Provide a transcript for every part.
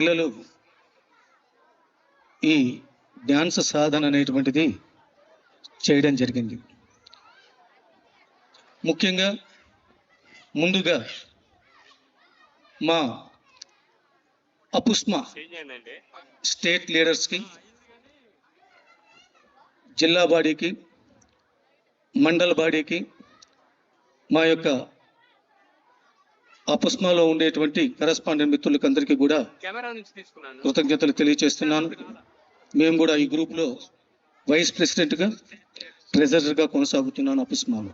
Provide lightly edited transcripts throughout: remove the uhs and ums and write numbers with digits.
పిల్లలు ఈ డ్యాన్స్ సాధన అనేటువంటిది చేయడం జరిగింది. ముఖ్యంగా ముందుగా మా అపుస్మా స్టేట్ లీడర్స్కి, జిల్లా బాడీకి, మండల బాడీకి, మా యొక్క అపుస్మాలో ఉండేటువంటి కరెస్పాండెంట్ మిత్రులకి అందరికీ కూడా కృతజ్ఞతలు తెలియజేస్తున్నాను. మేము కూడా ఈ గ్రూప్లో వైస్ ప్రెసిడెంట్గా, ట్రెజరర్గా కొనసాగుతున్నాను అపుస్మాలో.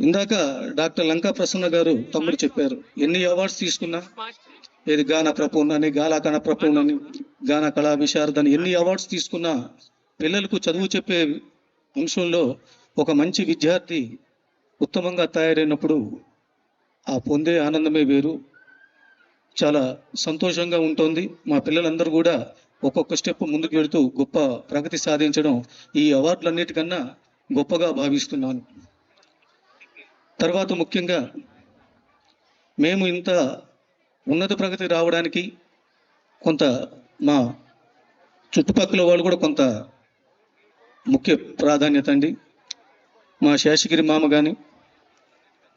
ఇందాక డాక్టర్ లంకా ప్రసన్న గారు తమ్ముడు చెప్పారు, ఎన్ని అవార్డ్స్ తీసుకున్నా, ఏది గాన ప్రపూర్ణ అని, గాన ప్రపూర్ణ అని, గాన కళా విశారద అని ఎన్ని అవార్డ్స్ తీసుకున్నా పిల్లలకు చదువు చెప్పే అంశంలో ఒక మంచి విద్యార్థి ఉత్తమంగా తయారైనప్పుడు ఆ పొందే ఆనందమే వేరు. చాలా సంతోషంగా ఉంటుంది. మా పిల్లలందరూ కూడా ఒక్కొక్క స్టెప్ ముందుకు వెళుతూ గొప్ప ప్రగతి సాధించడం ఈ అవార్డులన్నిటికన్నా గొప్పగా భావిస్తున్నాను. తర్వాత ముఖ్యంగా మేము ఇంత ఉన్నత ప్రగతి రావడానికి కొంత మా చుట్టుపక్కల వాళ్ళు కూడా కొంత ముఖ్య ప్రాధాన్యత అండి. మా శేషగిరి మామ కానీ,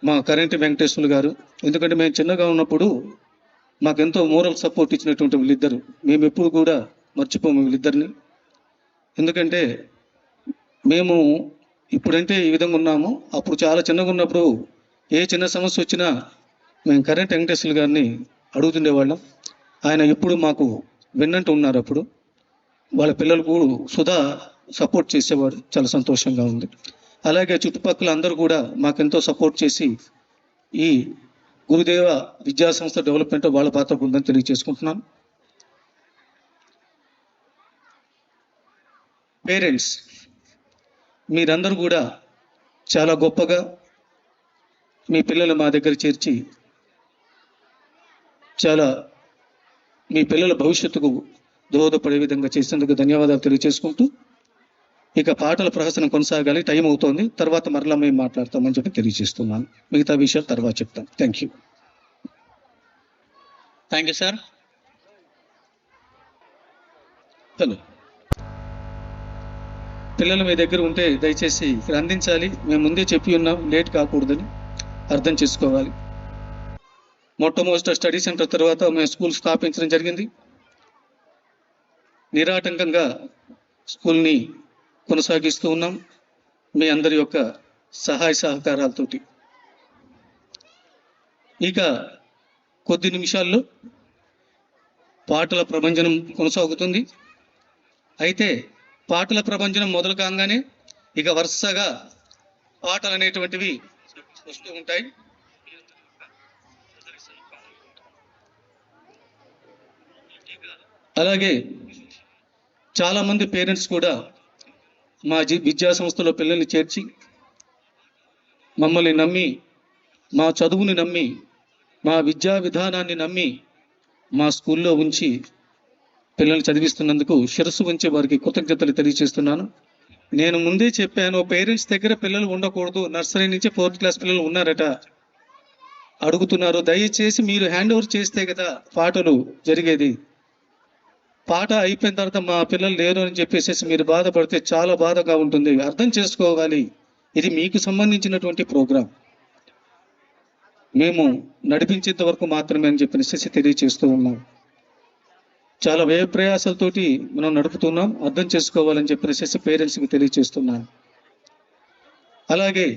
మా కరెంటి వెంకటేశ్వర్లు గారు. ఎందుకంటే మేము చిన్నగా ఉన్నప్పుడు మాకెంతో మోరల్ సపోర్ట్ ఇచ్చినటువంటి వీళ్ళిద్దరు. మేము ఎప్పుడు కూడా మర్చిపోము వీళ్ళిద్దరిని. ఎందుకంటే మేము ఇప్పుడంటే ఈ విధంగా ఉన్నాము, అప్పుడు చాలా చిన్నగా ఉన్నప్పుడు ఏ చిన్న సమస్య వచ్చినా మేము కరెంట్ వెంకటేశ్వర్లు గారిని అడుగుతుండేవాళ్ళం. ఆయన ఎప్పుడు మాకు విన్నంటూ ఉన్నారు. అప్పుడు వాళ్ళ పిల్లలకు సుధా సపోర్ట్ చేసేవాడు. చాలా సంతోషంగా ఉంది. అలాగే చుట్టుపక్కల అందరూ కూడా మాకెంతో సపోర్ట్ చేసి ఈ గురుదేవ విద్యా సంస్థ డెవలప్మెంట్ వాళ్ళ పాత్ర ఉందని తెలియజేసుకుంటున్నాను. పేరెంట్స్ మీరందరూ కూడా చాలా గొప్పగా మీ పిల్లలు మా దగ్గర చేర్చి చాలా మీ పిల్లల భవిష్యత్తుకు దోహదపడే విధంగా చేసేందుకు ధన్యవాదాలు తెలియజేసుకుంటూ, ఇక పాటల ప్రహసనం కొనసాగాలి, టైం అవుతోంది. తర్వాత మరలా మేము మాట్లాడతామని చెప్పి తెలియజేస్తున్నాను. మిగతా విషయాలు తర్వాత చెప్తాను. Thank you. Thank you sir. Hello, పిల్లలు మీ దగ్గర ఉంటే దయచేసి ఇక్కడ అందించాలి. మేము ముందే చెప్పి ఉన్నాం, లేట్ కాకూడదని అర్థం చేసుకోవాలి. మొట్టమొదటి స్టడీ సెంటర్ తర్వాత మేము స్కూల్ స్థాపించడం జరిగింది. నిరాటంకంగా స్కూల్ని కొనసాగిస్తూ ఉన్నాం మీ అందరి యొక్క సహాయ సహకారాలతోటి. ఇక కొద్ది నిమిషాల్లో పాటల ప్రభంజనం కొనసాగుతుంది. అయితే పాటల ప్రభంజనం మొదలు కాగానే ఇక వరుసగా పాటలు అనేటువంటివి వస్తూ ఉంటాయి. అలాగే చాలామంది పేరెంట్స్ కూడా మా విద్యా సంస్థలో పిల్లల్ని చేర్చి మమ్మల్ని నమ్మి, మా చదువుని నమ్మి, మా విద్యా విధానాన్ని నమ్మి మా స్కూల్లో ఉంచి పిల్లల్ని చదివిస్తున్నందుకు శిరస్సు ఉంచే వారికి కృతజ్ఞతలు తెలియజేస్తున్నాను. నేను ముందే చెప్పాను, పేరెంట్స్ దగ్గర పిల్లలు ఉండకూడదు. నర్సరీ నుంచి 4th క్లాస్ పిల్లలు ఉన్నారట, అడుగుతున్నారు. దయచేసి మీరు హ్యాండ్ ఓవర్ చేస్తే కదా పాటలు జరిగేది. పాట అయిపోయిన తర్వాత మా పిల్లలు లేరు అని చెప్పేసి మీరు బాధపడితే చాలా బాధగా ఉంటుంది. అర్థం చేసుకోవాలి, ఇది మీకు సంబంధించినటువంటి ప్రోగ్రాం, మేము నడిపించేంత వరకు మాత్రమే అని చెప్పేసి తెలియజేస్తూ ఉన్నాం. చాలా వ్యయ ప్రయాసాలతోటి మనం నడుపుతున్నాం, అర్థం చేసుకోవాలని చెప్పేసి పేరెంట్స్కి తెలియజేస్తున్నాను. అలాగే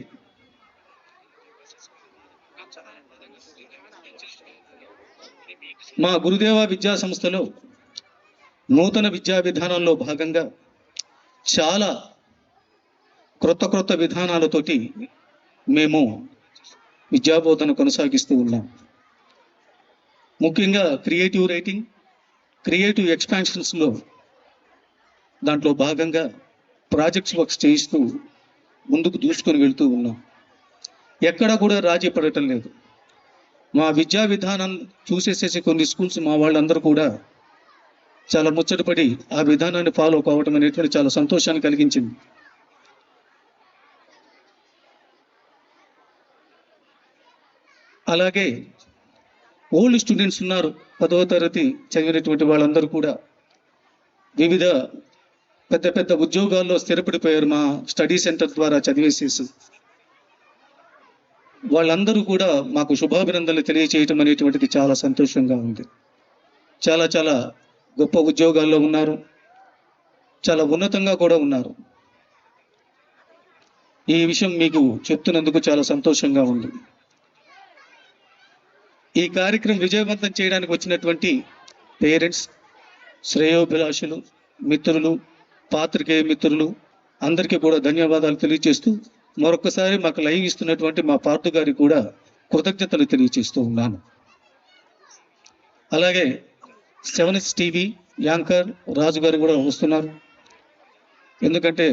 మా గురుదేవ విద్యా సంస్థలో నూతన విద్యా విధానంలో భాగంగా చాలా క్రొత్త విధానాలతోటి మేము విద్యాబోధన కొనసాగిస్తూ ఉన్నాం. ముఖ్యంగా క్రియేటివ్ రైటింగ్, క్రియేటివ్ ఎక్స్పాన్షన్స్లో దాంట్లో భాగంగా ప్రాజెక్ట్స్ వర్క్స్ చేయిస్తూ ముందుకు దూసుకొని వెళ్తూ ఉన్నాం. ఎక్కడా కూడా రాజీ పడటం లేదు. మా విద్యా విధానం చూసేసేసి కొన్ని స్కూల్స్ మా వాళ్ళందరూ కూడా చాలా ముచ్చటపడి ఆ విధానాన్ని ఫాలో కావటం అనేటువంటి చాలా సంతోషాన్ని కలిగించింది. అలాగే ఓల్డ్ స్టూడెంట్స్ ఉన్నారు, 10వ తరగతి చదివినటువంటి వాళ్ళందరూ కూడా వివిధ పెద్ద పెద్ద ఉద్యోగాల్లో స్థిరపడిపోయారు మా స్టడీ సెంటర్ ద్వారా చదివేసేసి. వాళ్ళందరూ కూడా మాకు శుభాభినందనలు తెలియచేయటం అనేటువంటిది చాలా సంతోషంగా ఉంది. చాలా చాలా గొప్ప ఉద్యోగాల్లో ఉన్నారు, చాలా ఉన్నతంగా కూడా ఉన్నారు. ఈ విషయం మీకు చెప్తున్నందుకు చాలా సంతోషంగా ఉంది. ఈ కార్యక్రమం విజయవంతం చేయడానికి వచ్చినటువంటి పేరెంట్స్, శ్రేయోభిలాషులు, మిత్రులు, పాత్రికేయ మిత్రులు అందరికీ కూడా ధన్యవాదాలు తెలియజేస్తూ మరొకసారి మాకు లైవ్ ఇస్తున్నటువంటి మా పార్థు గారికి కూడా కృతజ్ఞతలు తెలియజేస్తూ ఉన్నాను. అలాగే 7S టీవీ యాంకర్ రాజు గారు కూడా వస్తున్నారు, ఎందుకంటే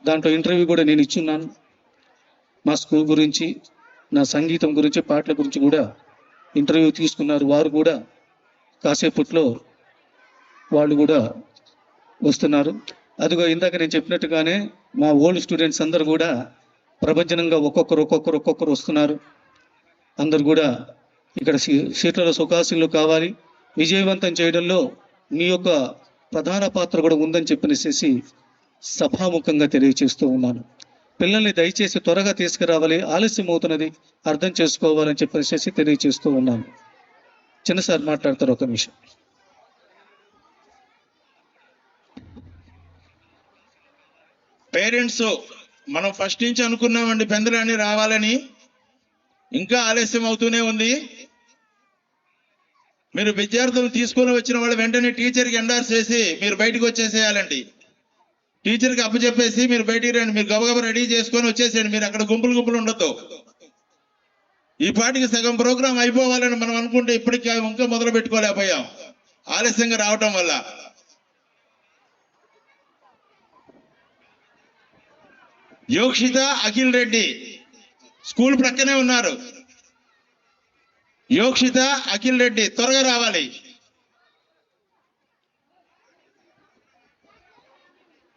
దాంట్లో ఇంటర్వ్యూ కూడా నేను ఇచ్చున్నాను. మా స్కూల్ గురించి, నా సంగీతం గురించి, పాటల గురించి కూడా ఇంటర్వ్యూ తీసుకున్నారు. వారు కూడా కాసేపట్లో వాళ్ళు కూడా వస్తున్నారు. అదిగో ఇందాక నేను చెప్పినట్టుగానే మా ఓల్డ్ స్టూడెంట్స్ అందరూ కూడా ప్రపంచనంగా ఒక్కొక్కరు వస్తున్నారు. అందరు కూడా ఇక్కడ సీట్లలో సుఖాసీనులు కావాలి. విజయవంతం చేయడంలో మీ యొక్క ప్రధాన పాత్ర కూడా ఉందని చెప్పినేసి సభాముఖంగా తెలియజేస్తూ ఉన్నాను. పిల్లల్ని దయచేసి త్వరగా తీసుకురావాలి, ఆలస్యం అవుతున్నది, అర్థం చేసుకోవాలని చెప్పేసి తెలియజేస్తూ ఉన్నాను. చిన్న సార్ మాట్లాడతారు, ఒక నిమిషం. పేరెంట్స్, మనం ఫస్ట్ నుంచి అనుకున్నామండి పెందరాని రావాలని, ఇంకా ఆలస్యం అవుతూనే ఉంది. మీరు విద్యార్థులు తీసుకొని వచ్చిన వాళ్ళు వెంటనే టీచర్కి ఎండార్స్ చేసి మీరు బయటకు వచ్చేసేయాలండి. టీచర్కి అప్పచెప్పేసి మీరు బయటికి రండి, మీరు గబగబా రెడీ చేసుకొని వచ్చేసేయండి. మీరు అక్కడ గుంపులు ఉండొద్దు. ఈ పాటికి సగం ప్రోగ్రాం అయిపోవాలని మనం అనుకుంటే ఇప్పటికీ ఇంకా మొదలు పెట్టుకోలేకపోయాం ఆలస్యంగా రావటం వల్ల. యోక్షిత, అఖిల్ రెడ్డి స్కూల్ ప్రక్కనే ఉన్నారు. యోక్షిత, అఖిల్ రెడ్డి త్వరగా రావాలి.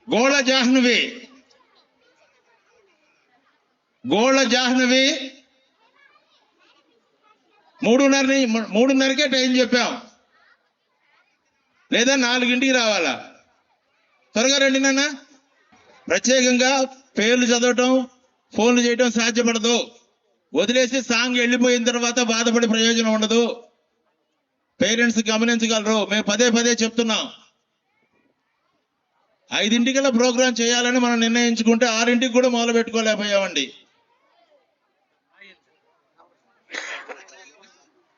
గోళ జాహ్నవి 3:30కే టైం చెప్పాం, లేదా 4ంటికి రావాలా. త్వరగా రండి నాన్న. ప్రత్యేకంగా పేర్లు చదవటం, ఫోన్లు చేయటం సాధ్యపడదు. వదిలేసి సాంగ్ వెళ్ళిపోయిన తర్వాత బాధపడే ప్రయోజనం ఉండదు. పేరెంట్స్ గమనించగలరు, మేము పదే చెప్తున్నాం. 5ంటికల్లా ప్రోగ్రాం చేయాలని మనం నిర్ణయించుకుంటే 6ంటికి కూడా మొదలు పెట్టుకోలేకపోయామండి.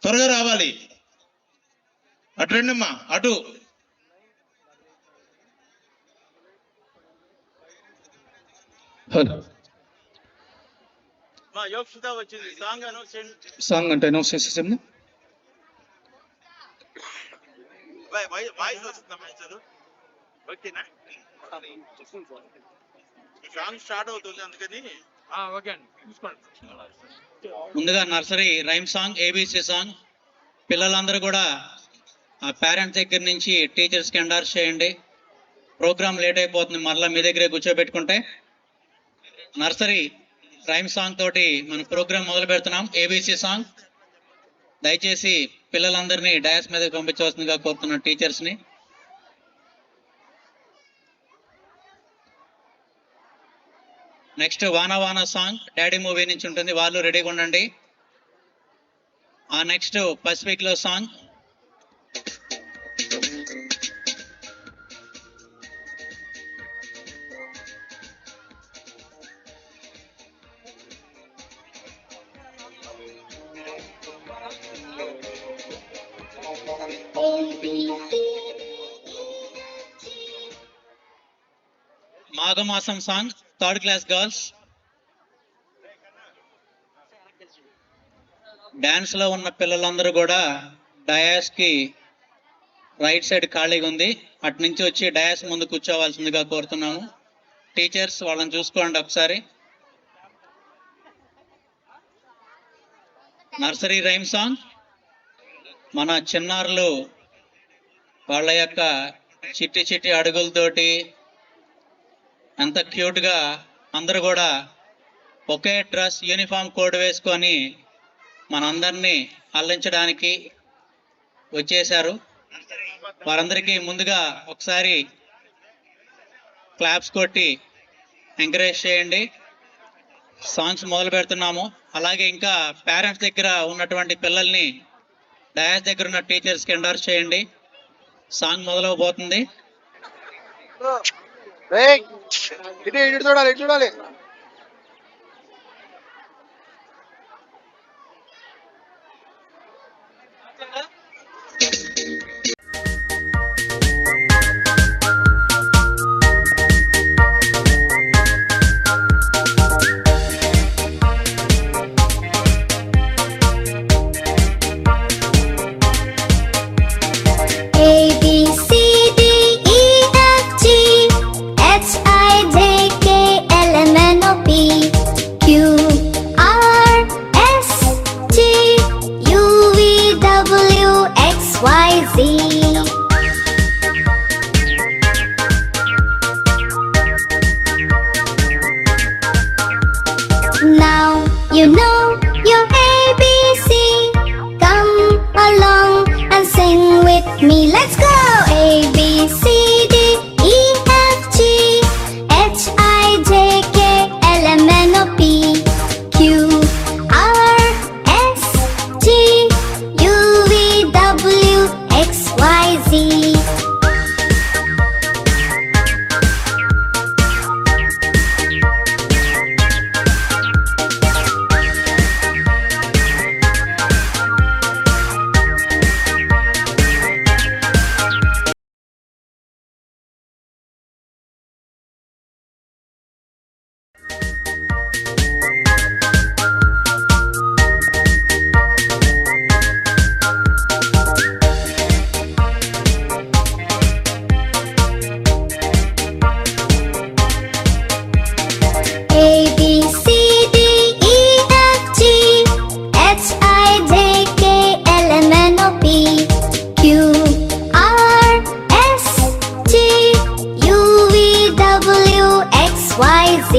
త్వరగా రావాలి. అటు రండమ్మా, అటు. హలో, సాంగ్ అంటే అనౌన్స్ చేసేసాము. ముందుగా nursery rhyme song, ABC song. పిల్లలందరూ కూడా ఆ పేరెంట్స్ దగ్గర నుంచి టీచర్స్కి ఎండార్స్ చేయండి. ప్రోగ్రామ్ లేట్ అయిపోతుంది, మరలా మీ దగ్గరే కూర్చోబెట్టుకుంటే. నర్సరీ రైమ్ సాంగ్ తోటి మన ప్రోగ్రామ్ మొదలు పెడుతున్నాం. ABC song. దయచేసి పిల్లలందరినీ డయాస్ మీదకి పంపించవలసిందిగా కోరుతున్నాం, టీచర్స్ని. Next Vaana song Daddy movie నుంచి ఉంటుంది, వాళ్ళు రెడీగా ఉండండి. ఆ నెక్స్ట్ పసిఫిక్ లో song. Maghamasam song, 3rd class girls. Dance లో ఉన్న పిల్లలందరూ కూడా డయాస్ కి రైట్ సైడ్ ఖాళీగా ఉంది, అటు నుంచి వచ్చి డయాస్ ముందు కూర్చోవలసిందిగా కోరుతున్నాము. టీచర్స్ వాళ్ళని చూసుకోండి ఒకసారి. Nursery rhyme song. మన చిన్నారులు వాళ్ళ యొక్క చిట్టి అడుగులతోటి ఎంత క్యూట్గా అందరూ కూడా ఒకే డ్రెస్ యూనిఫామ్ కోడ్ వేసుకొని మనందరినీ అల్లించడానికి వచ్చేశారు. వారందరికీ ముందుగా ఒకసారి క్లాప్స్ కొట్టి ఎంకరేజ్ చేయండి. సాంగ్స్ మొదలు పెడుతున్నాము. అలాగే ఇంకా పేరెంట్స్ దగ్గర ఉన్నటువంటి పిల్లల్ని డయాస్ దగ్గర ఉన్న టీచర్స్కి ఎండార్స్ చేయండి. సాంగ్ మొదలవబోతుంది. చూడాలి. A B C D E F G H I J K L M N O P Q R S T U V W X Y Z. Now you know your ABC. Come along and sing with me. Let's go! A B C D E F G H I J K L M N O P Q R S T U V W X Y Z. A B C D E F G H I J K L M N O P Q R S T U V W X Y Z.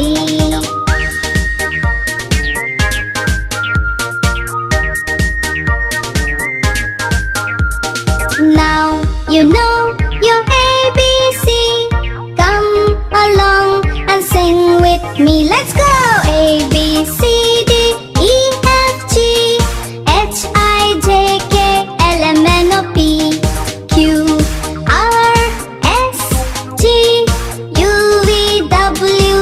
Now you know your ABC. Come along and sing with me. Let's go! A B C D E F G H I J K L M N O P Q R S T U V W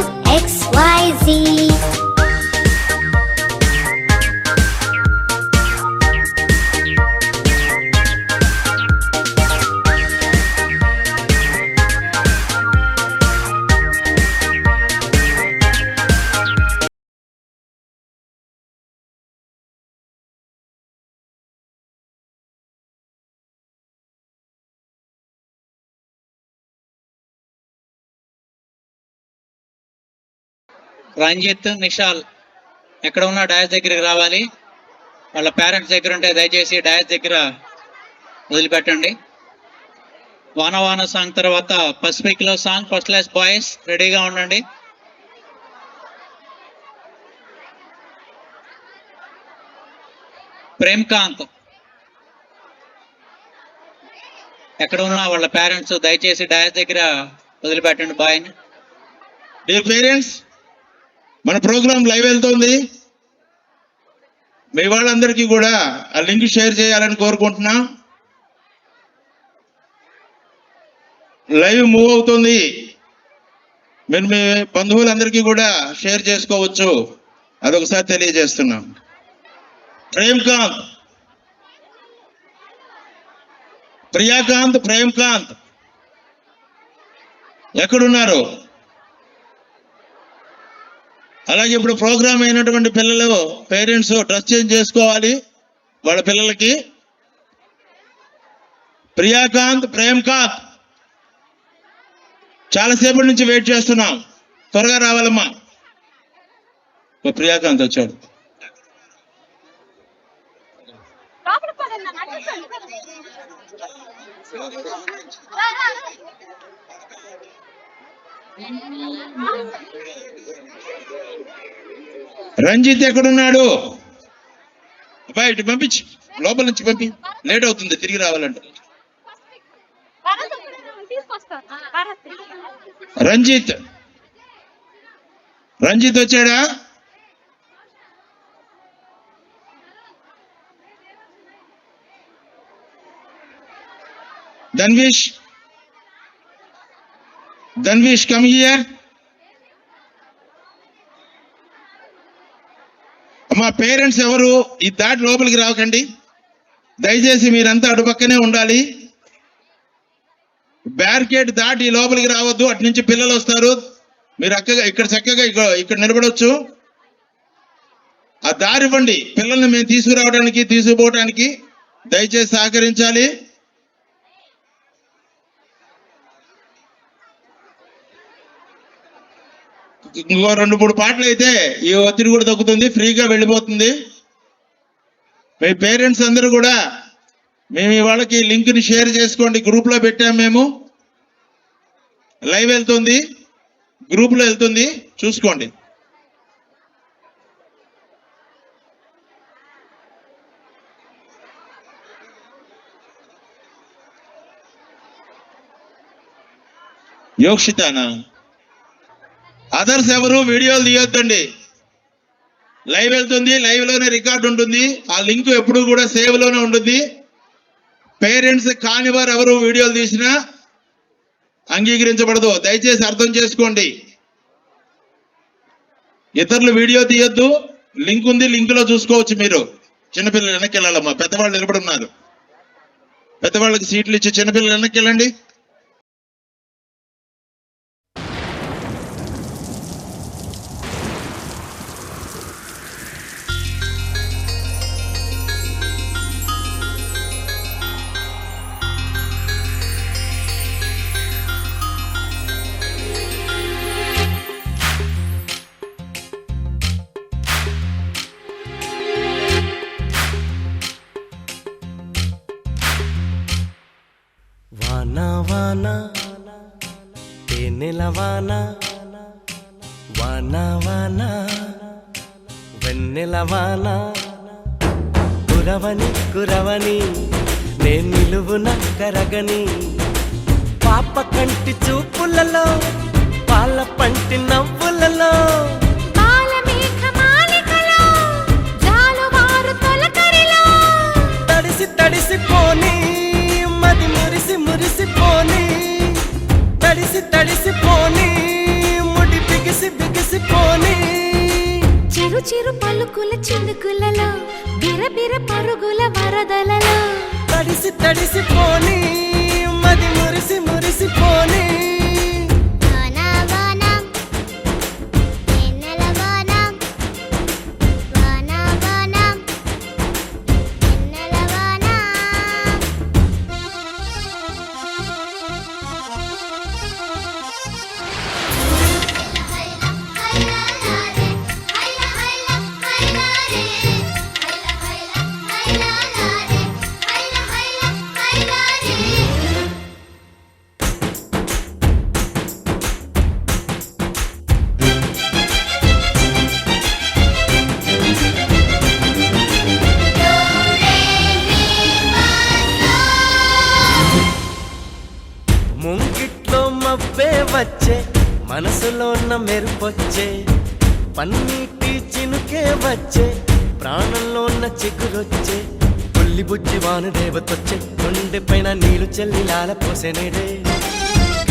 X Y Z. Ranjith, నిషాల్ ఎక్కడ ఉన్నా dais దగ్గరికి రావాలి. వాళ్ళ parents దగ్గర ఉంటే దయచేసి dais దగ్గర వదిలిపెట్టండి. వాన వాన సాంగ్ తర్వాత పసిఫిక్ లో సాంగ్. ఫస్ట్ క్లాస్ బాయ్స్ రెడీగా ఉండండి. ప్రేమ్కాంత్ ఎక్కడ ఉన్నా వాళ్ళ పేరెంట్స్ దయచేసి డయాస్ దగ్గర వదిలిపెట్టండి బాయ్ని. డియర్ పేరెంట్స్, మన ప్రోగ్రామ్ లైవ్ వెళ్తుంది. మీ వాళ్ళందరికీ కూడా ఆ లింక్ షేర్ చేయాలని కోరుకుంటున్నా. లైవ్ మూవ్ అవుతుంది. మీరు మీ బంధువులందరికీ కూడా షేర్ చేసుకోవచ్చు. అదొకసారి తెలియజేస్తున్నాం. ప్రేమ్కాంత్, ప్రియాకాంత్, ప్రేమ్కాంత్ ఎక్కడున్నారు? అలాగే ఇప్పుడు ప్రోగ్రామ్ అయినటువంటి పిల్లలు పేరెంట్స్ డ్రెస్ చేంజ్ చేసుకోవాలి వాళ్ళ పిల్లలకి. ప్రియాకాంత్, ప్రేమ్కాంత్ చాలాసేపటి నుంచి వెయిట్ చేస్తున్నాం. త్వరగా రావాలమ్మా. ప్రియాకాంత్ వచ్చాడు. రంజిత్ ఎక్కడున్నాడు? ఇటు పంపించి, లోపల నుంచి పంపి, లేట్ అవుతుంది తిరిగి రావాలంటే. రంజిత్ వచ్చాడా? ధన్విష్ కమ్ హియర్. అమ్మా పేరెంట్స్ ఎవరు ఈ దాటి లోపలికి రాకండి దయచేసి, మీరంతా అటుపక్కనే ఉండాలి. బ్యారికేడ్ దాటి లోపలికి రావద్దు, అటు నుంచి పిల్లలు వస్తారు. మీరు ఇక్కడ చక్కగా ఇక్కడ నిలబడవచ్చు. ఆ దారి ఇవ్వండి, పిల్లల్ని మేము తీసుకురావడానికి తీసుకుపోవడానికి దయచేసి సహకరించాలి. ఇంకో 2-3 పాటలు అయితే ఈ ఒత్తిడి కూడా తగ్గుతుంది, ఫ్రీగా వెళ్ళిపోతుంది. మీ పేరెంట్స్ అందరూ కూడా మేము వాళ్ళకి లింక్ని షేర్ చేసుకోండి. గ్రూప్లో పెట్టాము, మేము లైవ్ వెళ్తుంది, గ్రూప్లో వెళ్తుంది, చూసుకోండి. యోక్షితానా? అదర్స్ ఎవరు వీడియోలు తీయొద్దండి. లైవ్ వెళ్తుంది, లైవ్ లోనే రికార్డు ఉంటుంది. ఆ లింక్ ఎప్పుడు కూడా సేవ్ లోనే ఉంటుంది. పేరెంట్స్ కాని వారు ఎవరు వీడియోలు తీసినా అంగీకరించబడదు, దయచేసి అర్థం చేసుకోండి. ఇతరులు వీడియో తీయొద్దు, లింక్ ఉంది, లింక్ లో చూసుకోవచ్చు. మీరు చిన్నపిల్లలు వెనక్కి వెళ్ళాలమ్మా, పెద్దవాళ్ళు నిలబడి ఉన్నారు. పెద్దవాళ్ళకి సీట్లు ఇచ్చి చిన్నపిల్లలు వెనక్కి వెళ్ళండి. వానా వానా తేనెల వానా, వానా వానా వెన్నెల వానా, కురవని కురవని నే నిలువున కరగని, పాప కంటి చూపులలో పాల పంటి నవ్వులలో, తడిసి తడిసిపోని మది మురిసి మురిసిపోని, తడిసి తడిసిపోని ముడి బిగిసి బిగిసిపోని, చిరు చిరు పలుకుల చినుకులలో బిరబిర పరుగుల వరదలలో, తడిసి తడిసిపోని మది మురిసి మురిసిపోని. ముంగిట్లో మబ్బే వచ్చే, మనసులో ఉన్న మెరుపొచ్చే, పన్నీటి చినుకే వచ్చే, ప్రాణంలో ఉన్న చిగురొచ్చే, పుల్లి బుజ్జి వాను దేవతొచ్చే, గుండె పైన నీళ్లు చెల్లి లాల పోసెనేడే,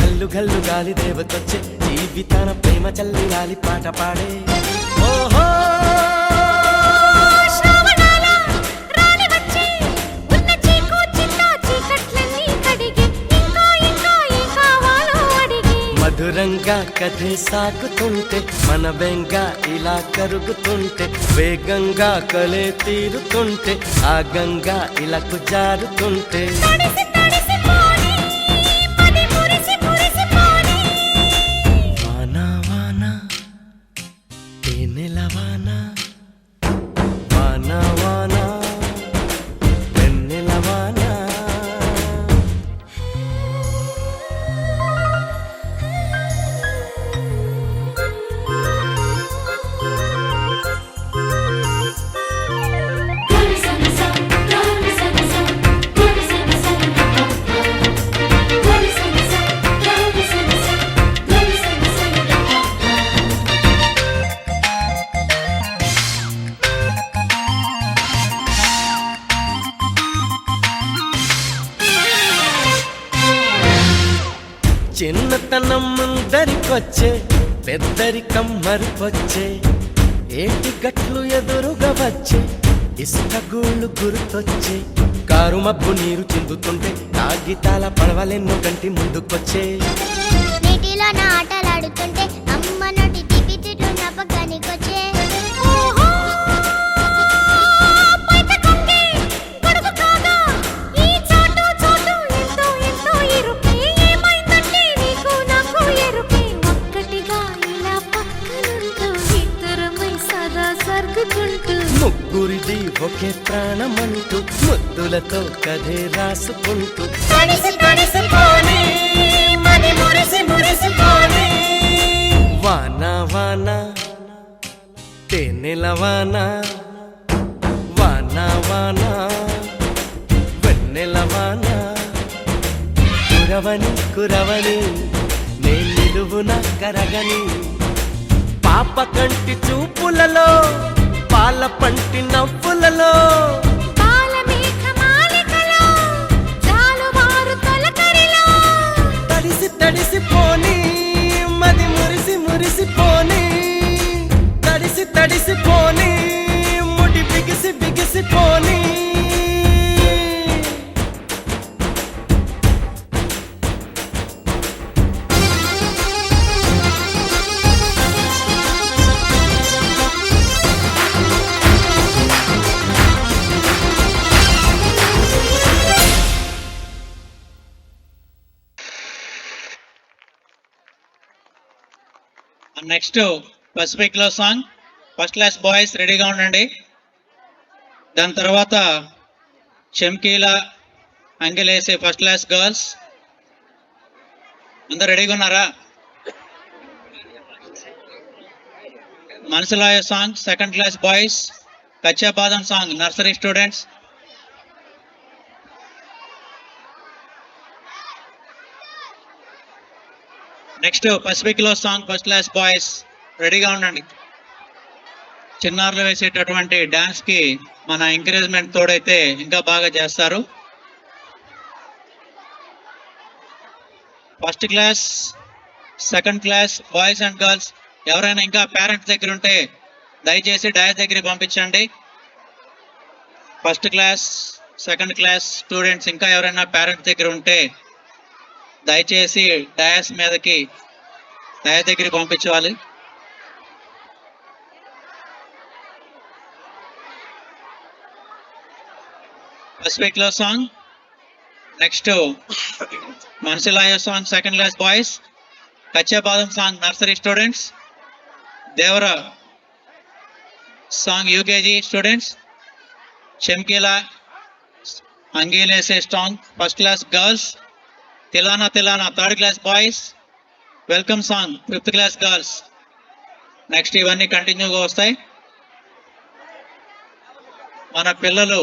గల్లు గల్లు గాలి దేవతొచ్చే, జీవితాన ప్రేమ చల్లి లాలి పాట పాడే. ఓహో మధురంగా కథే సాగుతుంటే, మన బెంగ ఇలా కరుగుతుంటే, వేగంగా కలే తీరుతుంటే, ఆ గంగా ఇలా జారుతుంటే, వానా వానా తేనెల వానా, వానా వానా వెన్నెల వానా. Some మంచితనం ముందరికొచ్చే పెద్దరికం మరుపొచ్చే ఏటి గట్లు ఎదురుగా వచ్చే ఇసుక గూళ్ళు గుర్తొచ్చే కారు మబ్బు నీరు చిందుతుంటే కాగితాల పడవలెన్నో కంటి ముందుకొచ్చే నీటిలో నా ఆటలాడుతుంటే అమ్మ నోటి తిప్పి తిట్టు నప్పగానికొచ్చే ముగ్గురిది ఒకే ప్రాణమంటూ ముద్దులతో కథే రాసుకుంటూ వాన వాన తేనెల వాన వాన వాన వెన్నెల వాన కురవని కురవని నే నిలువున కరగని పాప కంటి చూపులలో పాల పంటి నవ్వులలో తడిసి తడిసిపోని మది మురిసి మురిసిపోని తడిసి తడిసిపోని ముడి బిగిసి బిగిసిపోని నెక్స్ట్ పసిఫిక్ లో సాంగ్ ఫస్ట్ క్లాస్ బాయ్స్ రెడీగా ఉండండి. దాని తర్వాత చెమ్కీలా అంగిలేసే ఫస్ట్ క్లాస్ గర్ల్స్ అందరు రెడీగా ఉన్నారా? మనసులాయ song second class boys, Kacha Badam song nursery students. Next Pacific లో సాంగ్ ఫస్ట్ క్లాస్ బాయ్స్ రెడీగా ఉండండి. చిన్నారులు వేసేటటువంటి డాన్స్ కి మన ఎంకరేజ్మెంట్ తోడైతే ఇంకా బాగా చేస్తారు. First class second class boys and girls ఎవరైనా ఇంకా పేరెంట్స్ దగ్గర ఉంటే దయచేసి డయాస్ దగ్గరికి పంపించండి. First class second class students ఇంకా ఎవరైనా పేరెంట్స్ దగ్గర ఉంటే దయచేసి డయాస్ మీదకి డయాస్ దగ్గరికి పంపించాలి. పసిఫిక్ లో song next Manasilaayo song second class boys, Kacha Badam song nursery students, Devara song UKG students, Chamkeela Angeelesi song first class girls, Thillana Thillana third class boys, welcome song fifth class girls. Next ఇవన్నీ కంటిన్యూగా వస్తాయి. మన పిల్లలు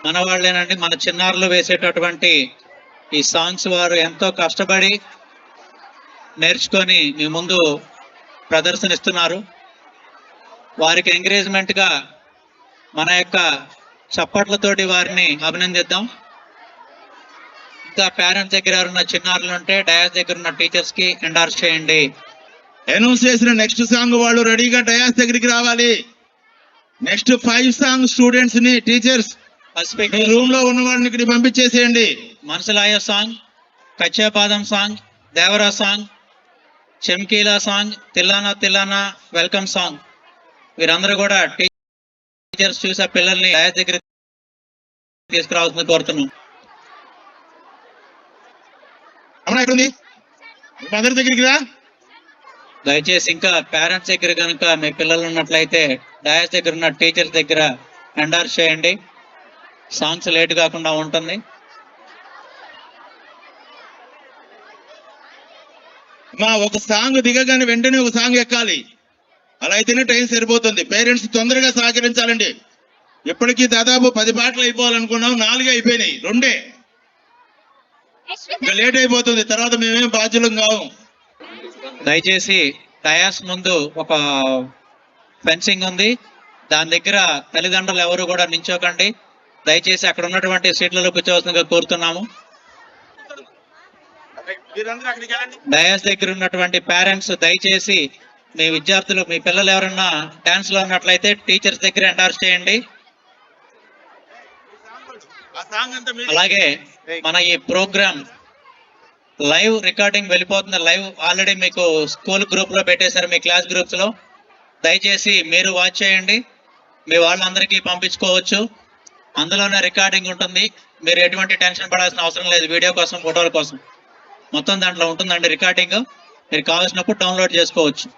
మన వాళ్ళేనండి, మన చిన్నారులు వేసేటటువంటి ఈ సాంగ్స్ వారు ఎంతో కష్టపడి నేర్చుకొని మీ ముందు ప్రదర్శనిస్తున్నారు. వారికి ఎంకరేజ్మెంట్గా మన యొక్క చప్పట్లతోటి వారిని అభినందిద్దాం. ఇంకా పేరెంట్స్ దగ్గర ఎవరున్న చిన్నారులు ఉంటే డయాస్ దగ్గర ఉన్న టీచర్స్ కి ఎండార్స్ చేయండి. అనౌన్స్ చేసిన నెక్స్ట్ సాంగ్ వాళ్ళు రెడీగా డయాస్ దగ్గరికి రావాలి. నెక్స్ట్ 5 సాంగ్ స్టూడెంట్స్ ని టీచర్స్ పసిఫిక్ రూమ్ లో ఉన్న వాళ్ళని ఇక్కడికి పంపించేసేయండి. Manasilaayo song, Kacha Badam song, Devara song, Chamkeela song, Thillana Thillana welcome song. వీరందరూ కూడా టీచర్స్ చూసే పిల్లల్ని డయాస్ దగ్గర తీసుకురావాల్సింది కోరుతున్నాం. అమ్మా ఎక్కడుంది? మదర్ దగ్గరికి రా. దయచేసి ఇంకా పేరెంట్స్ దగ్గర కనుక మీ పిల్లలు ఉన్నట్లయితే డయాస్ దగ్గర ఉన్న టీచర్స్ దగ్గర ఎండార్స్ చేయండి. సాంగ్స్ లేట్ కాకుండా ఉంటుంది. మా ఒక సాంగ్ దిగగానే వెంటనే ఒక సాంగ్ ఎక్కాలి. అలా అయితేనే టైం సరిపోతుంది. పేరెంట్స్ తొందరగా సహకరించాలండి. ఇప్పటికీ దాదాపు 10 పాటలు అయిపోవాలనుకున్నాం, 4 అయిపోయినాయి, 2 ఇంకా లేట్ అయిపోతుంది. తర్వాత మేమేం బాధ్యులం కావు. దయచేసి డయాస్ ముందు ఒక ఫెన్సింగ్ ఉంది, దాని దగ్గర తల్లిదండ్రులు ఎవరు కూడా నించోకండి. దయచేసి అక్కడ ఉన్నటువంటి సీట్లలో కూర్చోవలసిందిగా కోరుతున్నాము. మీరందరూ అక్కడికి వెళ్ళండి. డయాస్ దగ్గర ఉన్నటువంటి పేరెంట్స్ దయచేసి మీ విద్యార్థులు మీ పిల్లలు ఎవరన్నా డాన్స్ లో ఉన్నట్లయితే టీచర్స్ దగ్గర ఎండార్స్ చేయండి. ఆ సాంగ్ అంతా మీరు అలాగే మన ఈ ప్రోగ్రామ్ లైవ్ రికార్డింగ్ వెళ్ళిపోతుంది. లైవ్ ఆల్రెడీ మీకు స్కూల్ గ్రూప్ లో పెట్టేశారు, మీ క్లాస్ గ్రూప్స్ లో. దయచేసి మీరు వాచ్ చేయండి, మీ వాళ్ళందరికీ పంపించుకోవచ్చు. అందులోనే రికార్డింగ్ ఉంటుంది, మీరు ఎటువంటి టెన్షన్ పడాల్సిన అవసరం లేదు. వీడియో కోసం, ఫోటోల కోసం మొత్తం దాంట్లో ఉంటుందండి రికార్డింగ్. మీరు కావాల్సినప్పుడు డౌన్లోడ్ చేసుకోవచ్చు.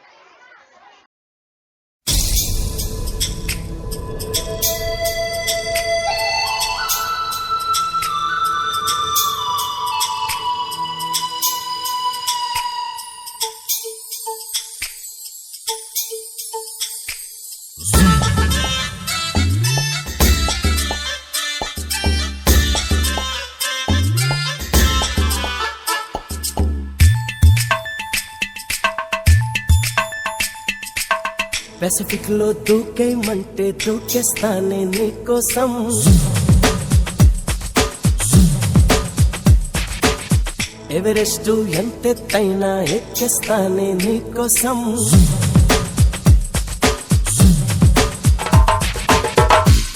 పెసిఫిక్ లో దూకేయమంటే దూకేస్తానే నీకోసం. ఎవరెస్ట్ ఎంతెత్తైనా ఎక్కేస్తానే నీకోసం.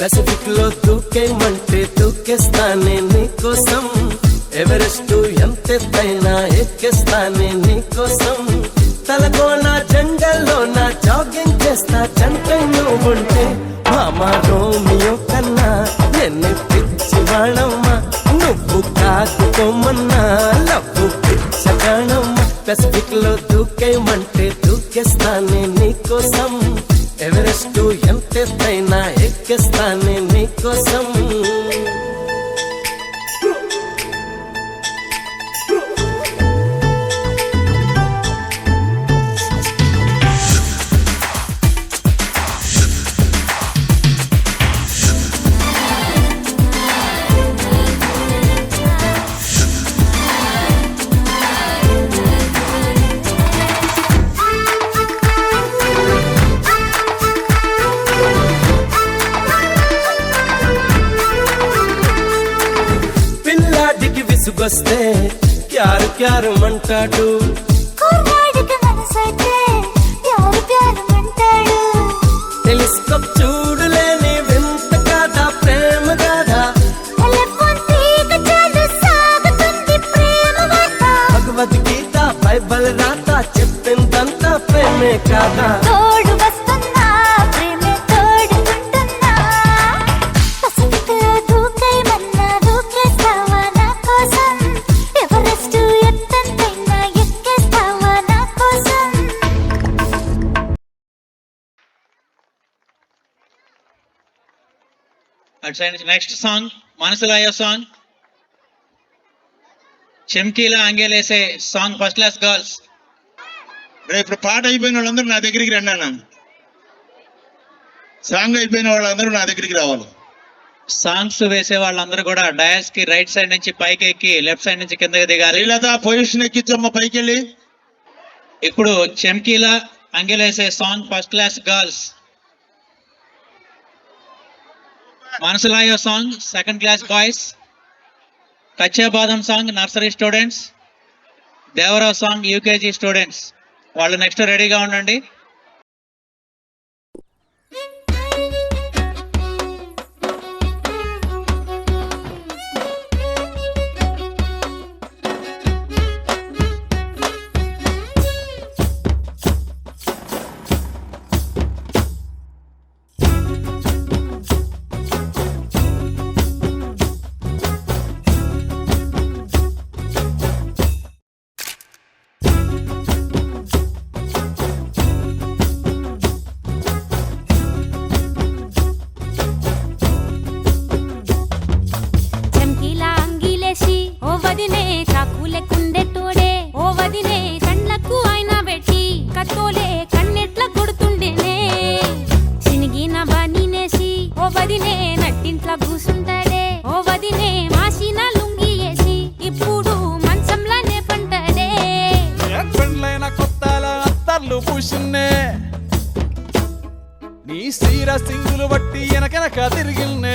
పెసిఫిక్ లో దూకేయమంటే దూకేస్తానే నీకోసం. ఎవరెస్ట్ ఎంతెత్తైనా ఎక్కేస్తానే నీకోసం. తలకోన జంగల్లో నా జాగింగ్ చేస్తా జంటై నువ్వుంటే. మామా రోమియో కన్నా నిన్ను పిచ్చివాణమ్మా, నువ్వు కాదుకోమన్నా లవ్వు పిచ్చగాణమ్మా. పెసిఫిక్ లో దూకేయమంటే దూకేస్తానే నీకోసం. ఎవరెస్ట్ ఎంతెత్తైనా ఎక్కేస్తానే నీకోసం. విసుగొస్తే క్యారు క్యారు అంటాడు, కుర్రాడికి మనసైతే ప్యారు ప్యారు అంటాడు. టెలిస్కోప్ చూడలేని వింత కాదా ప్రేమ గాథా. టెలిఫోన్ తీగ చాలు సాగుతుంది ప్రేమ వార్త. భగవద్గీత బైబిల్ రాత చెప్పిందంతా ప్రేమే కాదా. తోడు వస్తున్నా ప్రేమే తోడుకుంటున్నా. పసిపిక్ లో దూకేయమన్నా దూకేస్తావా నా కోసం. ఎవరెస్ట్ ఎత్తంతైనా ఎక్కేస్తావా నా కోసం. అటు సైడ్ నుంచి నెక్స్ట్ సాంగ్ మనసులో అయ్యో song, Chamkeela Angeelesi song first class girls. ఇప్పుడు పాట అయిపోయిన వాళ్ళందరూ నా దగ్గరికి రండి అన్న. సాంగ్ అయిపోయిన వాళ్ళందరూ నా దగ్గరికి రావాలి. సాంగ్స్ వేసే వాళ్ళందరూ కూడా డయాస్ కి రైట్ సైడ్ నుంచి పైకి ఎక్కి లెఫ్ట్ సైడ్ నుంచి కిందకి దిగాలి. శ్రీలత పొజిషన్ ఎక్కించమ్మ పైకి వెళ్ళి. ఇప్పుడు Chamkeela Angeelesi song first class girls, Manasilaayo song second class boys, Kacha Badam song nursery students, దేవరావు సాంగ్ యూకేజీ స్టూడెంట్స్. వాళ్ళు నెక్స్ట్ రెడీగా ఉండండి. పూసిన్నే నీ సీర సింగులు బట్టి వెనకనక తిరిగిల్నే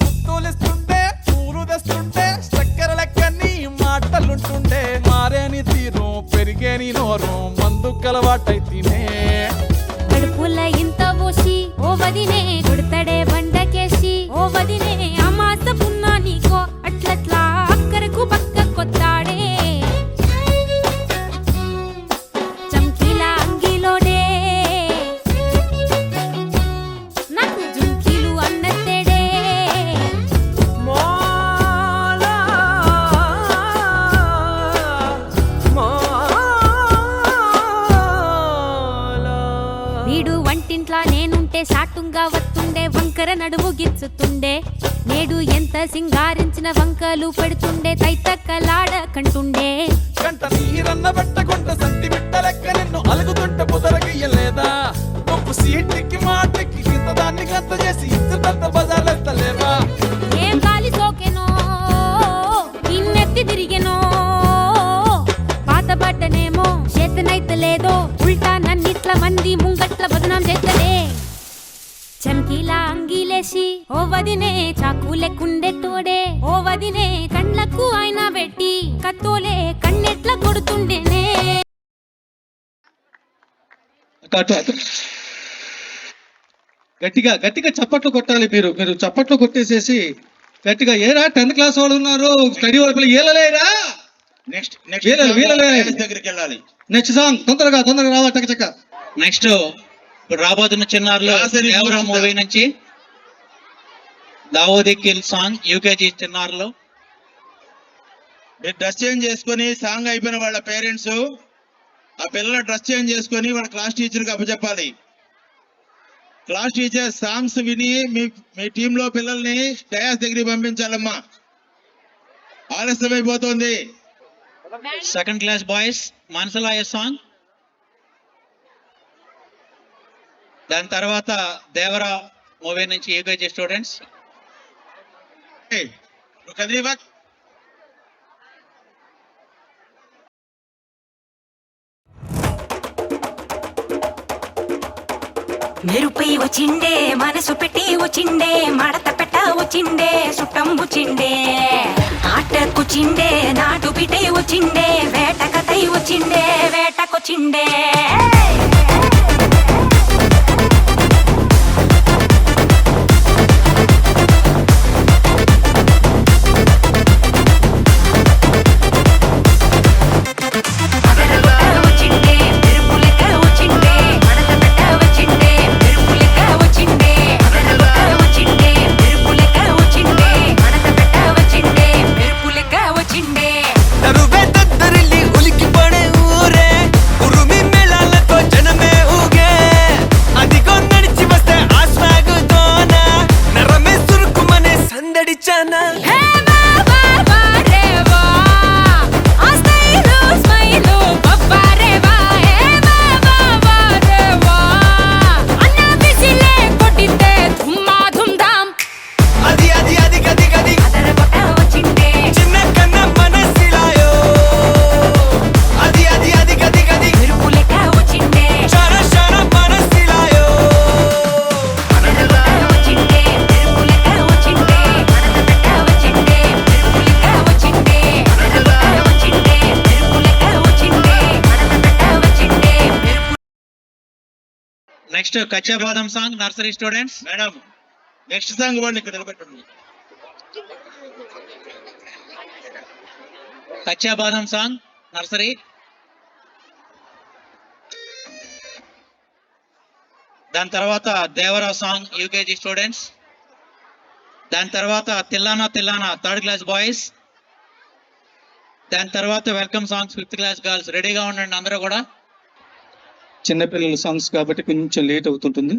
ముత్తులిస్తుంటే పూలు తెస్తుంటే చక్కెర లెక్క అలవాటైతేనే కడుపుల ఇంత పోసి ఓ వదినే కొడతడే బండకేసి ఓ వదినే అమాస పున్నా నీకో అట్లట్లా అక్కరకు పక్క కొత్తాడే చంకీలా అంగిలోనే నాకు జుంకీలు అన్నత్తేడే మోలా మోలా వీడు వంటింట్లా నేనుంటే సాటుంగా వస్తుండే వంకర నడుము గిచ్చుతుండే నేడు ఎంత సింగారించిన వంకలు పెడుతుండే తైతక్కలాడ కంటుండే కంట నీరన్న పెట్టకుంట సంటి బిట్ట లెక్క నిన్ను అలుగుతుంటే పుదరగయ్యలేదా గొప్ప సీటికి మాటకి ఇంత దాన్ని గంత చేసి ఇస్తున్నంత బజార్లెత్తలేవా ఏం గాలి సోకెనో ఇన్నెత్తి తిరిగెనో పాతబడ్డనేమో చేతనైతలేదో ఉల్టా నన్నిట్ల మంది ముంగట్ల బదనాం చేస్తలే చమ్కీలా అంగిలేసి ఓ వదినే చాకు లెక్కుండే తోడే ఓ వదినే కండ్లకు ఆయన పెట్టి కత్తోలే కన్నెట్ల కొడుతుండేనే అటు గట్టిగా గట్టిగా చప్పట్లు కొట్టాలి. మీరు మీరు చప్పట్లు కొట్టేసేసి గట్టిగా ఏరా 10th క్లాస్ వాళ్ళు ఉన్నారు, స్టడీ వాళ్ళు ఏలలేరా. నెక్స్ట్ వీళ్ళలే. దగ్గరికి వెళ్ళాలి. నెక్స్ట్ సాంగ్ తొందరగా రావాలి చక్క. నెక్స్ట్ ఇప్పుడు రాబోతున్న చిన్నారులు రాసరి దేవరా చూస్తా. మూవీ నుంచి దావోది కిల్ సాంగ్ యూకేజీ చిన్నారులు. మీరు డ్రెస్ చేంజ్ చేసుకొని సాంగ్ అయిపోయిన వాళ్ళ పేరెంట్స్ ఆ పిల్లల డ్రెస్ చేంజ్ చేసుకొని వాళ్ళ క్లాస్ టీచర్కి అప్పచెప్పాలి. క్లాస్ టీచర్ సాంగ్స్ విని మీ టీంలో పిల్లల్ని డయాస్ దగ్గరికి పంపించాలమ్మా, ఆలస్యం అయిపోతుంది. Second class boys Manasilaayo song. దాని తర్వాత దేవరా మూవీ నుంచి యూకేజీ స్టూడెంట్స్. కదిరి బాక్. మెరుపై వచ్చిండే మనసు పెట్టి వచ్చిండే మడత పెట్ట వచ్చిండే సుట్టం వచ్చిండే ఆటకొచ్చిండే నాటు బిడ్డై వచ్చిండే వేట కథై వచ్చిండే వేటకొచ్చిండే నరువే దద్దరిల్లి ఉలికి పడే ఊరే ఉరుమి మేళాలతో జనమే ఊగే అదిగో నడిచి వస్తే ఆ స్వాగుతోన నరమే సురుకుమనే సందడి చానా అది అది అది గది గది వచ్చిండే చిన్న కన్న మనసిలాయో అది అది అది గది గది మెరుపు లెక్క వచ్చిండే షర షర మనసిలాయో వచ్చిండే మెరుపు లెక్క వచ్చిండే మడత పెట్ట వచ్చిండే మెరుపు లెక్క వచ్చిండే వచ్చిండే మెరుపు లెక్క వచ్చిండే మడత పెట్ట వచ్చిండే మెరుపు నెక్స్ట్ కచ్చా Badam song nursery students. Madam next song వాడిని ఇక్కడ నిలబెట్టండి. కచ్చా బాదం సాంగ్ నర్సరీ. దాని తర్వాత దేవరా సాంగ్ యూకేజీ స్టూడెంట్స్. దాని తర్వాత tillana tillana 3rd class boys. దాని తర్వాత welcome songs 5th class girls. రెడీగా ఉండండి అందరూ కూడా. చిన్నపిల్లల సాంగ్స్ కాబట్టి కొంచెం లేట్ అవుతుంటుంది,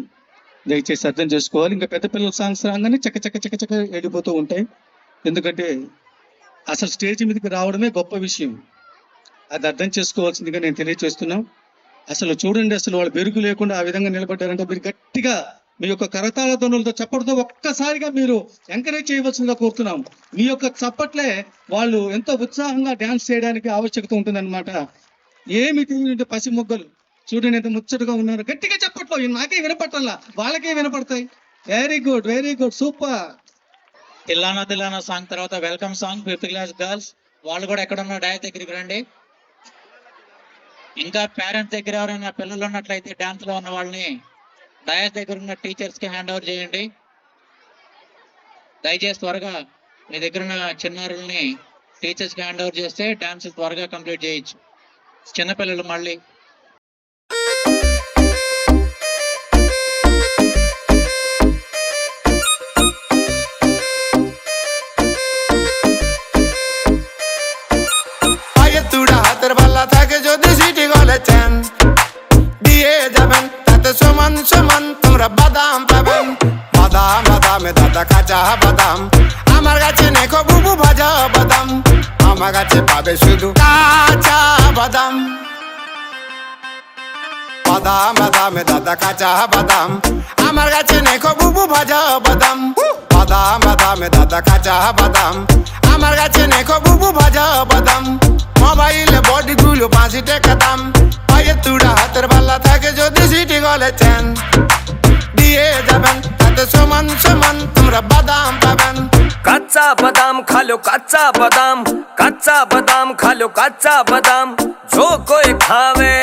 దయచేసి అర్థం చేసుకోవాలి. ఇంకా పెద్ద పిల్లల సాంగ్స్ రాగానే చక్క వెళ్ళిపోతూ ఉంటాయి. ఎందుకంటే అసలు స్టేజ్ మీదకి రావడమే గొప్ప విషయం, అది అర్థం చేసుకోవాల్సిందిగా నేను తెలియజేస్తున్నాను. అసలు చూడండి, అసలు వాళ్ళు బెరుకు లేకుండా ఆ విధంగా నిలబడ్డారంటే మీరు గట్టిగా మీ యొక్క కరతాళ ధ్వనులతో చప్పటితో ఒక్కసారిగా మీరు ఎంకరేజ్ చేయవలసిందిగా కోరుతున్నాం. మీ యొక్క చప్పట్లే వాళ్ళు ఎంతో ఉత్సాహంగా డ్యాన్స్ చేయడానికి ఆవశ్యకత ఉంటుందన్నమాట. ఏమి తెలియదు పసి మొగ్గలు చూడండి ఎంత ముచ్చటగా ఉన్నారు. గట్టిగా చెప్పట్లో నాకే వినపట్టాలా, వాళ్ళకే వినపడతాయి. Very good super. Thillana Thillana song తర్వాత welcome song 5th class girls. వాళ్ళు కూడా ఎక్కడ ఉన్నారు డయా దగ్గరికి రండి. ఇంకా పేరెంట్స్ దగ్గర ఎవరైనా పిల్లలు ఉన్నట్లయితే డాన్స్ లో ఉన్న వాళ్ళని డయాస్ దగ్గర ఉన్న టీచర్స్ కి హ్యాండ్ ఓవర్ చేయండి. దయచేసి త్వరగా మీ దగ్గర ఉన్న చిన్నారుల్ని టీచర్స్ కి హ్యాండ్ ఓవర్ చేస్తే డాన్స్ త్వరగా కంప్లీట్ చేయొచ్చు. చిన్నపిల్లలు మళ్ళీ হাতের পাল্লা থাকে যদি সিটি গলেছেন দিয়ে যাবেন তাতে সমান সমান তোমরা বাদাম পাবেন। বাদাম বাদামে দাদা কাঁচা বাদাম, আমার কাছে নেখো বুবু ভাজা বাদাম, আমার কাছে পাবে শুধু কাঁচা বাদাম। বাদাম বাদামে দাদা কাঁচা বাদাম, আমার কাছে নেখো বুবু ভাজা বাদাম। বাদাম বাদামে দাদা কাঁচা বাদাম, আমার কাছে নেখো বুবু ভাজা বাদাম। মোবাইলে বডিগুলো 5 টাকা দাম, পায়ে তুড়া হাতের পাল্লা থাকে যদি সিটি গলেছেন দিয়ে যাবেন তাতে সমান সমান তোমরা বাদাম পাবেন। কাঁচা বাদাম খালো কাঁচা বাদাম, কাঁচা বাদাম খালো কাঁচা বাদাম, जो कोई खावे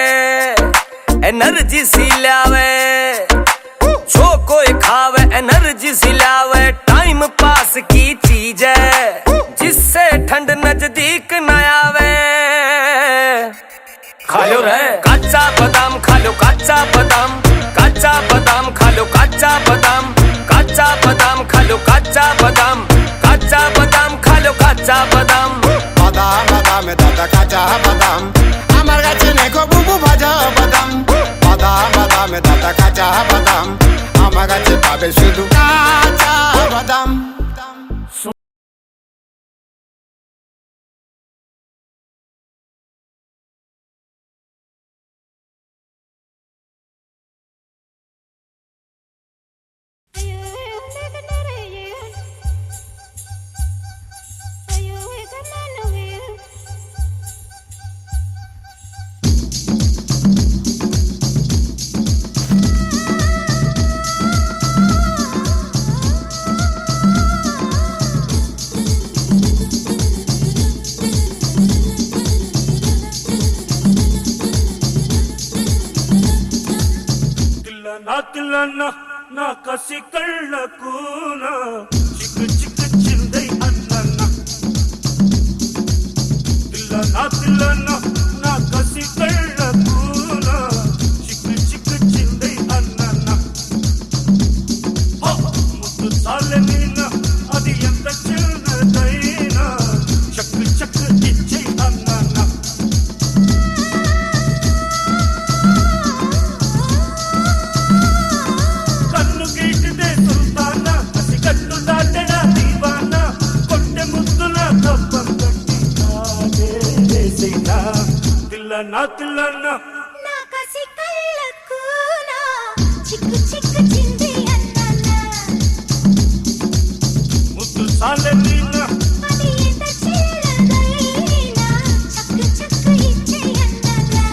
एनर्जी सी लावे, जो कोई खावे एनर्जी सी लावे। टाइम पास की चीज है जिससे ठंड नजदीक न आवे। खालो रे काचा बादाम खालो काचा बादाम, काचा बादाम खालो काचा बादाम, काचा बादाम खालो काचा बादाम, काचा बादाम खालो काचा बादाम। বাদাম বাদামে দাদা কাঁচা বাদাম, আমার কাছে নেখো বুবু ভাজা বাদাম। বাদাম বাদামে দাদা কাঁচা বাদাম, আমার কাছে পাবে শুধু কাঁচা বাদাম। తిల్లనా నా కసి కళ్ళకునా చిక్ చిక్ చిందై అన్నన్నా తిల్లనా నా కసి కళ్ళకునా చిక్ చిక్ చిందై అన్నన్నా ముద్దు చాలనినా అది ఎంత చిన్నదైనా చక్ చక్ ఇచ్చై అన్నన్నా తిల్లనా తిల్లనా నా కసి కళ్ళకునా చిక్కు చిక్కు చింది అన్నన్నా ముద్దు సాలనీనా అది ఎంత చిన్నదైనా చక్కు చక్కు ఇచ్చే అన్నన్నా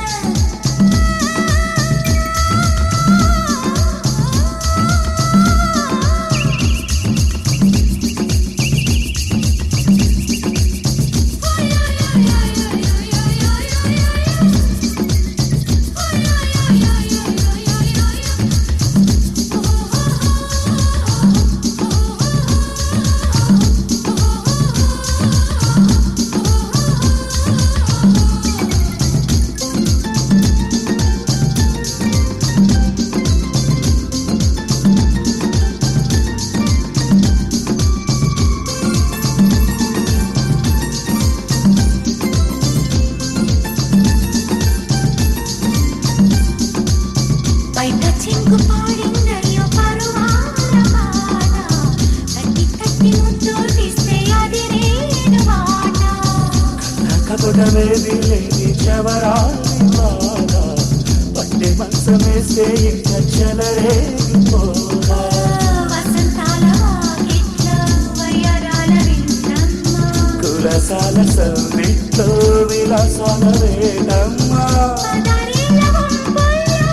బయట చింగు పాడిందయ్యో పరువాల పాట, తట్టి తట్టి ముద్దోటిస్తే అది రేను మాట. కబుడమేది లేని చవరాలి వాడ, పట్టె మంచమేస్తే ఇంకా చెలరేగిపోదా. వసంతాల వాకిట్ల వయ్యారాల విందమ్మ, కులసాల సందిట్లో విలాసాల వేడమ్మా. పదారీల వంపుల్లో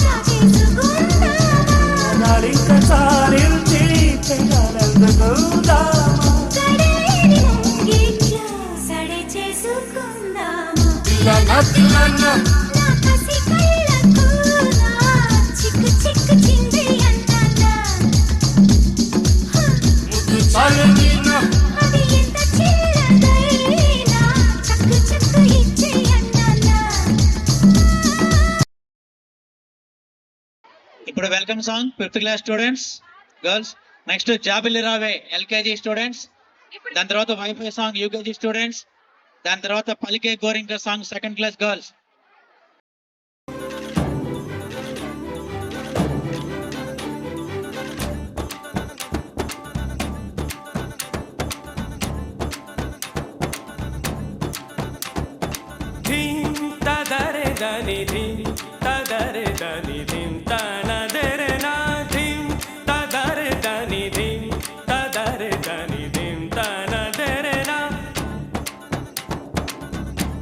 నాకేసుకుందామా, నాలింక సాలించి పెళ్ళాలందుకుందామా. గడేని ముంగిట్ల సడి చేసుకుందామా. తిల్లనా తిల్లనా నా ఇప్పుడు welcome song 5th class students girls. Next జాబిల్లి రావే ఎల్కేజీ స్టూడెంట్స్. దాని తర్వాత వైఫై సాంగ్ యూకేజీ స్టూడెంట్స్. దాని తర్వాత పలికే Gorinka song 2nd class girls. ధీం తదరే దని ధీం తదరే దని ధీం తనదరే నా ధీం తదరే దని ధీం తదరే దని ధీం తనదరే నా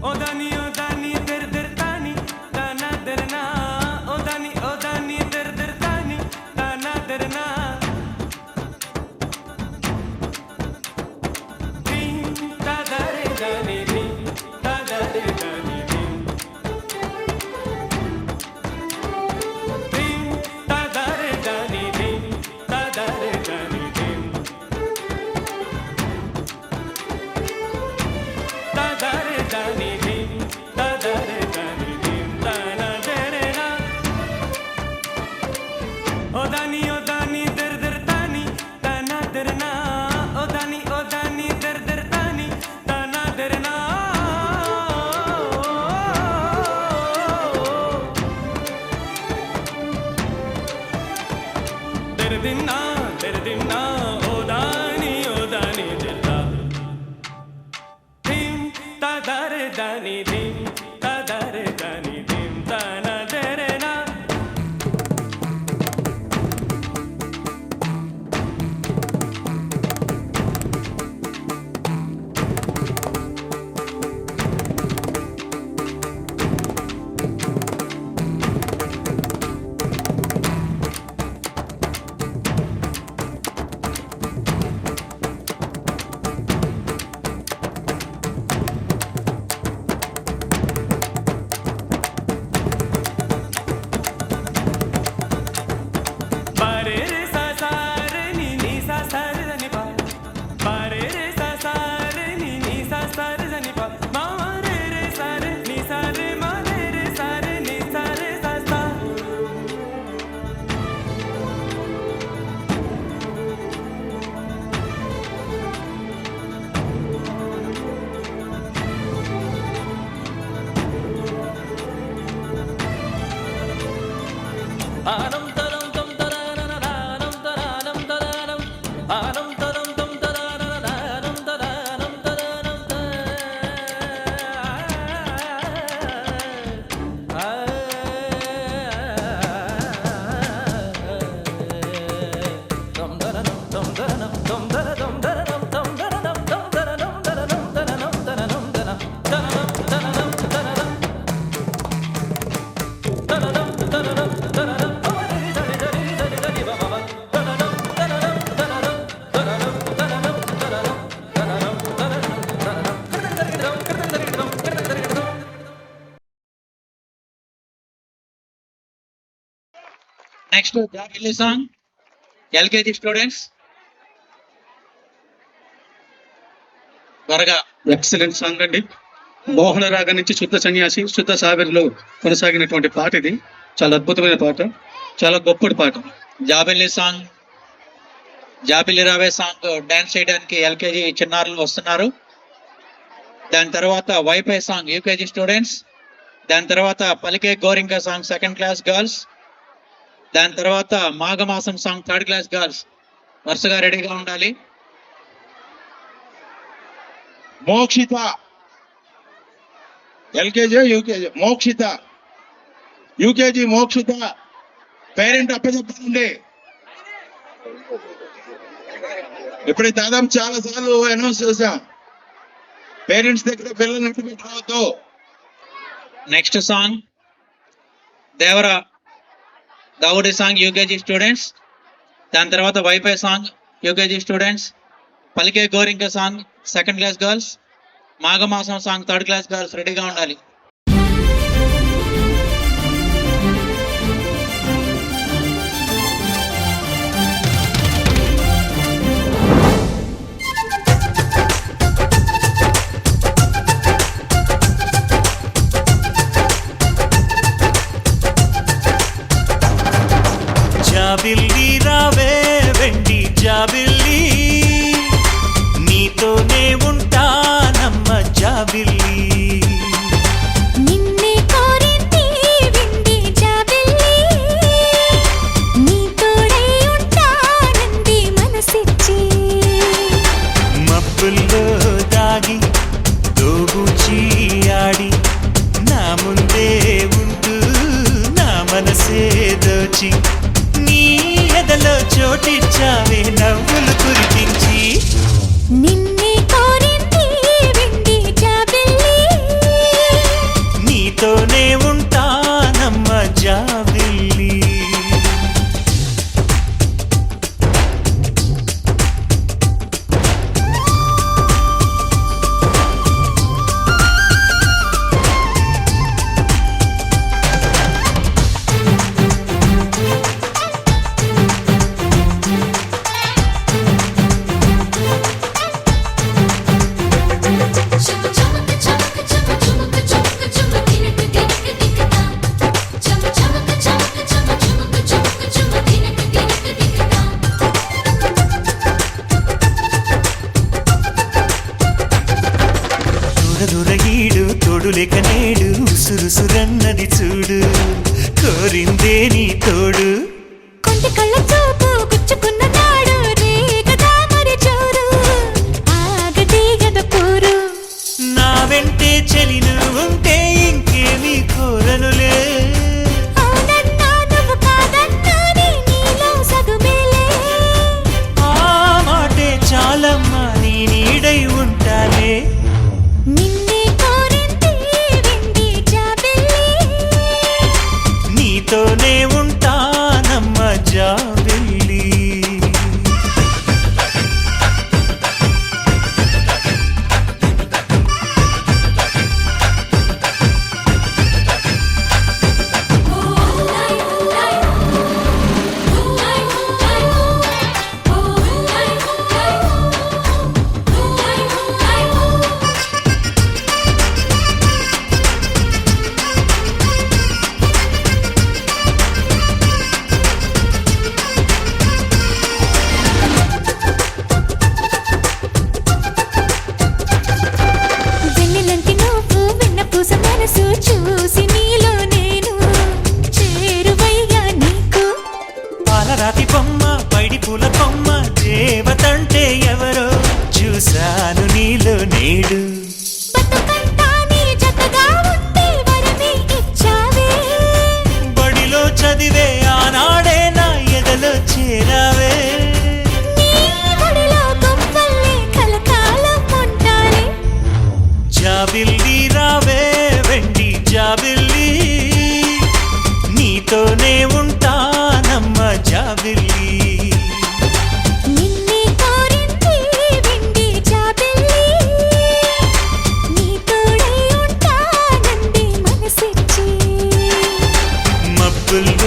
ఓ దని దర్ దర్ తాని తనదరే నా ఓ దని దర్ దర్ తాని తనదరే నా ధీం తదరే దని ధీం తదరే దని ధీం ధీం తదరే దని ధీం తదరే దని ధీం తదరే దని ధీం తదరే దని ధీం తనదరే నా ఓ దని దర్ దర్ తాని తనదరే నా ఓ దని దర్ దర్ తాని తనదరే నా తెరదిన్నా ఓ దాని దిల్లా ధీం తదరే దని ధీం తదరే దని ధీం తనదరే నా బారే రే సా సా రే ని సా సా రే దని పా బారే రే సా సా రే ని సా సా రే దని పా మా రే సా రే ని సా రే మా రే సా రే ని సా రే సా సా ఆనం తరం తం తరానం తరానం తరానం ఆనం తరం తం తరానం తరానం తరానం తం తరానం తం తరానం తం తరానం తరానం తం తరానం తం తరానం తరానం తరానం తరానం తరానం తరానం తరానం తరానం తరానం తరానం నెక్స్ట్ జాబిల్లి సాంగ్ ఎల్కేజీ స్టూడెంట్స్. త్వరగా. ఎక్సలెంట్ సాంగ్ అండి. మోహన రాగ నుంచి శుద్ధ సన్యాసి శుద్ధ సాగరిలో కొనసాగినటువంటి పాట ఇది. చాలా అద్భుతమైన పాట, చాలా గొప్పటి పాట. జాబిల్లి సాంగ్ జాబిల్లి రావే సాంగ్ డాన్స్ చేయడానికి ఎల్కేజీ చిన్నారులు వస్తున్నారు. దాని తర్వాత వైఫై సాంగ్ యూకేజీ స్టూడెంట్స్. దాని తర్వాత పలికే Gorinka song 2nd class girls. దాని తర్వాత మాఘమాసం సాంగ్ 3rd క్లాస్ గర్ల్స్. వరుసగా రెడీగా ఉండాలి. Mokshitha LKG UKG Mokshitha UKG Mokshitha parent అప్పచెప్పాలండి. ఇప్పుడు దాదాపు చాలా సార్లు అనౌన్స్ చేశాం, పేరెంట్స్ దగ్గర పిల్లల్ని పెట్టుకోవద్దు. Next song Devara Daavudi song UKG students. దాని తర్వాత wifi song UKG students. Palike Gorinka song 2nd class girls. Maghamasam song 3rd class girls రెడీగా ఉండాలి. జాబిల్లి రావే వెండి జాబిల్లి నీతోనే ఉంటానమ్మ జాబిల్లి నిన్నే కోరింది విండి జాబిల్లి నీ తోడై ఉంటానంది మనసిచ్చి మబ్బుల్లో దాగి దోబూచి ఆడి నా ముందే ఉంటూ నా మనసే దోచి నీ ఎదలో చోటిచ్చావే నవ్వులు కురిపించి నిన్నే కోరింది విండి జాబిల్లి నీతోనే ఉంటానమ్మ జాబిల్లి దూరదూరగీడు తోడులేక నేడు సురుసురన్నది చూడు కోరిందే నీ తోడు కొంటి కళ్ళ చూపు గుచ్చుకున్న నాడు రేగదా మరి చోరు ఆగదే గద పోరు నా వెంటే చెలిను ఉంటే ఇంకేమీ కోరనులే అవునన్నా నువ్వు కాదన్నా నీలో సగుమేలే ఆ మాటే చాలమ్మా నీ నీడై ఉంటానే నిన్నే కోరింది విండి జాబిల్లి నీతోనే ఉంటానమ్మ జాబిల్లి వెన్నెలంటి నువ్వు వెన్న పూస మనసు చూసి నీలో నేను చేరువయ్యా నీకు పాలరాతి బొమ్మ పైడి పూల కొమ్మ దేవతంటే ఎవరో చూశాను నీలో నేడు బతుకంతా నీ జతగా ఉంటే వరమే ఇచ్చావే బడిలో చదివే ఆనాడే నా ఎదలో చేరావే నీ ఒడిలో గుంపల్లే కలకాలం ఉంటానే జాబిల్లి రావే వెండి జాబిల్లి నీతోనే ఉంటానమ్మ జాబిల్లి నిన్నే కోరింది విండి జాబిల్లి నీ తోడై ఉంటానంది మనసిచ్చి మబ్బుల్లో